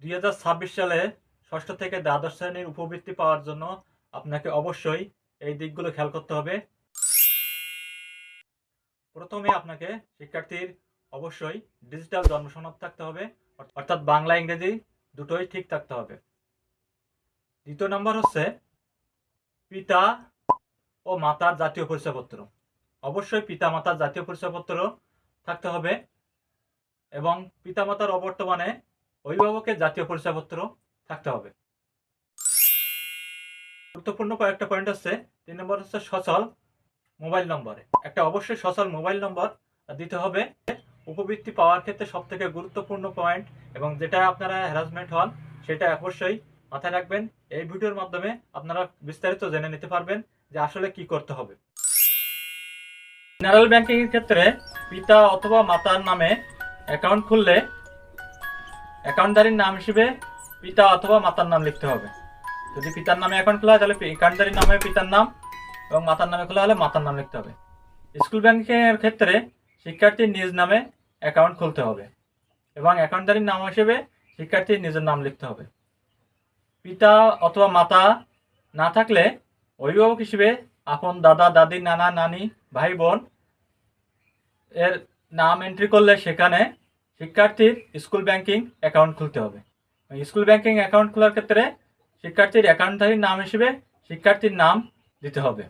2026 সালে ষষ্ঠ থেকে দ্বাদশ শ্রেণীর উপবৃত্তি পাওয়ার জন্য আপনাকে অবশ্যই এই দিকগুলো খেয়াল করতে হবে। প্রথমে আপনাকে শিক্ষার্থীর অবশ্যই ডিজিটাল জন্ম সনদ থাকতে হবে, অর্থাৎ বাংলা ইংরেজি দুটোই ঠিক থাকতে হবে। দ্বিতীয় নম্বর হচ্ছে পিতা ও মাতার জাতীয় পরিচয়পত্র। অবশ্যই পিতা মাতার জাতীয় পরিচয়পত্র থাকতে হবে এবং পিতামাতার অবর্তমানে অভিভাবকের জাতীয় পরিচয়পত্র থাকতে হবে। গুরুত্বপূর্ণ কয়েকটা পয়েন্ট হচ্ছে, 3 নম্বর হচ্ছে সচল মোবাইল নম্বরে একটা অবশ্যই সচল মোবাইল নম্বর দিতে হবে। উপবৃত্তি পাওয়ার ক্ষেত্রে সব থেকে গুরুত্বপূর্ণ পয়েন্ট এবং যেটা আপনারা হ্যারাসমেন্ট হন সেটা অবশ্যই মাথায় রাখবেন। এই ভিডিওর মাধ্যমে আপনারা বিস্তারিত জেনে নিতে পারবেন যে আসলে কি করতে হবে। জেনারেল ব্যাংকিং এর ক্ষেত্রে পিতা অথবা মাতার নামে অ্যাকাউন্ট খুললে অ্যাকাউন্টদারির নাম হিসেবে পিতা অথবা মাতার নাম লিখতে হবে। যদি পিতার নামে অ্যাকাউন্ট খোলা হয় তাহলে অ্যাকাউন্টদারির নামে পিতার নাম এবং মাতার নামে খোলা হলে মাতার নাম লিখতে হবে। স্কুল ব্যাংকিং এর ক্ষেত্রে শিক্ষার্থীর নিজ নামে অ্যাকাউন্ট খুলতে হবে এবং অ্যাকাউন্টদারির নাম হিসেবে শিক্ষার্থীর নিজের নাম লিখতে হবে। পিতা অথবা মাতা না থাকলে অভিভাবক হিসেবে আপন দাদা দাদি নানা নানি ভাই বোন এর নাম এন্ট্রি করলে সেখানে শিক্ষার্থীর স্কুল ব্যাংকিং অ্যাকাউন্ট খুলতে হবে। স্কুল ব্যাংকিং অ্যাকাউন্ট খোলার ক্ষেত্রে শিক্ষার্থীর অ্যাকাউন্টধারীর নাম হিসেবে শিক্ষার্থীর নাম দিতে হবে।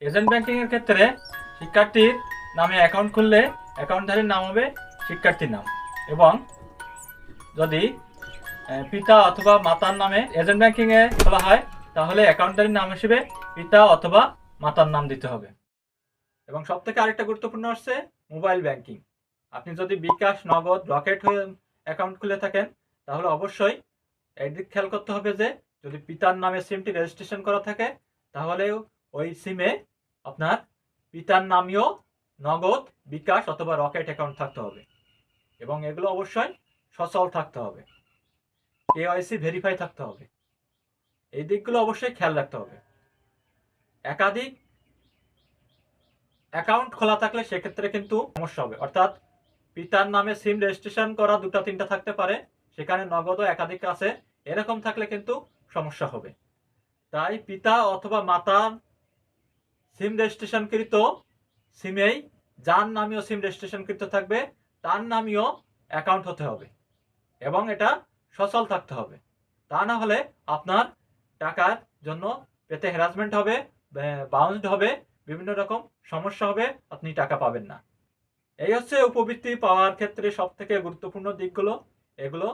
এজেন্ট ব্যাংকিং এর ক্ষেত্রে শিক্ষার্থীর নামে অ্যাকাউন্ট খুললে অ্যাকাউন্টধারীর নাম হবে শিক্ষার্থীর নাম এবং যদি পিতা অথবা মাতার নামে এজেন্ট ব্যাংকিং এ খোলা হয় তাহলে অ্যাকাউন্টধারীর নাম হিসেবে পিতা অথবা মাতার নাম দিতে হবে। এবং সব থেকে আরেকটা গুরুত্বপূর্ণ হচ্ছে মোবাইল ব্যাংকিং। আপনি যদি বিকাশ, নগদ, রকেট হয়ে অ্যাকাউন্ট খুলে থাকেন তাহলে অবশ্যই একদিক খেয়াল করতে হবে যে যদি পিতার নামে সিমটি রেজিস্ট্রেশন করা থাকে তাহলে ওই সিমে আপনার পিতার নামীয় নগদ, বিকাশ অথবা রকেট অ্যাকাউন্ট থাকতে হবে এবং এগুলো অবশ্যই সচল থাকতে হবে, KYC ভেরিফাই থাকতে হবে। এই দিকগুলো অবশ্যই খেয়াল রাখতে হবে। একাধিক অ্যাকাউন্ট খোলা থাকলে সেক্ষেত্রে কিন্তু সমস্যা হবে, অর্থাৎ পিতার নামে সিম রেজিস্ট্রেশন করা 2-3টা থাকতে পারে, সেখানে নগদও একাধিক আছে, এরকম থাকলে কিন্তু সমস্যা হবে। তাই পিতা অথবা মাতার সিম রেজিস্ট্রেশনকৃত সিমেই যার নামীয় সিম রেজিস্ট্রেশনকৃত থাকবে তার নামীয় অ্যাকাউন্ট হতে হবে এবং এটা সচল থাকতে হবে। তা না হলে আপনার টাকার জন্য পেতে হ্যারাসমেন্ট হবে, বাউন্সড হবে, বিভিন্ন রকম সমস্যা হবে, আপনি টাকা পাবেন না। এই হচ্ছে উপবৃত্তি পাওয়ার ক্ষেত্রে সব থেকে গুরুত্বপূর্ণ দিকগুলো। এগুলো